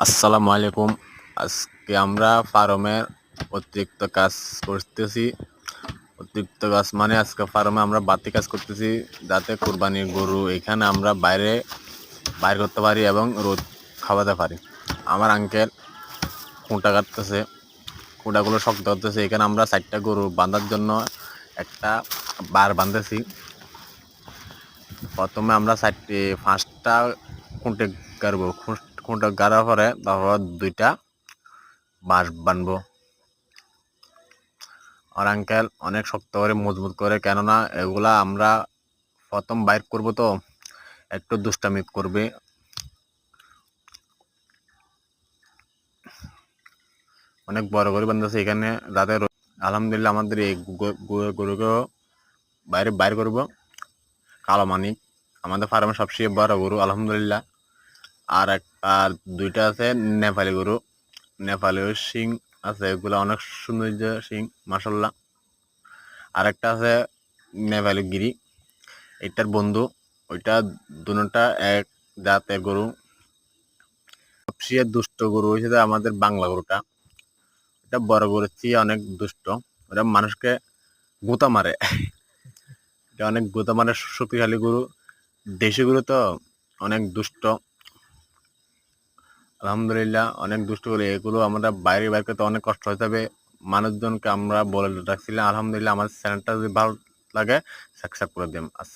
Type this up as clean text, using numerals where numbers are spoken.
আসসালামু আলাইকুম। আজকে আমরা ফার্মের অতিরিক্ত কাজ করতেছি। অতিরিক্ত কাজ মানে আজকে ফার্মে আমরা বাড়তি কাজ করতেছি, যাতে কুরবানির গরু এখানে আমরা বাইর করতে পারি এবং রোদ খাওয়াতে পারি। আমার আঙ্কেল খুঁটা কাটতেছে, খুঁটাগুলো শক্ত করতেছে। এখানে আমরা 4টা গরু বাঁধার জন্য একটা বার বাঁধতেছি। প্রথমে আমরা 5টা খুঁটে গাড়বো। খুঁটে গাড়ার পরে তারপর 2টা বাঁশ বানবো। আর আঙ্কেল অনেক শক্ত করে মজবুত করে, কেননা এগুলা আমরা প্রথম বাইর করব, তো একটু দুষ্টামি করবে। অনেক বড় করে বান্ধছে এখানে, যাতে আলহামদুলিল্লাহ আমাদের এই গরুকেও বাইর করব। কালো মানিক আমাদের ফার্মে সবচেয়ে বড় গরু আলহামদুলিল্লাহ। আর 2টা আছে নেপালি গরু, নেপালি শিং আছে, এগুলো অনেক সৌন্দর্য শিং মাশাল্লাহ। আর একটা আছে নেপালি গিরি, এটার বন্ধু। ওইটা দুটোটা এক জাতের গরু। সবচেয়ে দুষ্ট গরু হয়েছে আমাদের বাংলা গরুটা। এটা বড় গরুর চেয়ে অনেক দুষ্ট। ওটা মানুষকে গুঁতা মারে। এটা অনেক গুঁতা মারে, শক্তিশালী গরু, দেশি গরু তো অনেক দুষ্ট। আলহামদুলিল্লাহ অনেক দুষ্ট গরু। এগুলো আমরা বাইরে করতে অনেক কষ্ট হয়ে যাবে। মানুষজনকে আমরা বলে রাখছিলাম। আলহামদুলিল্লাহ আমার চ্যানেলটা যদি ভালো লাগে সাবস্ক্রাইব করে দিন।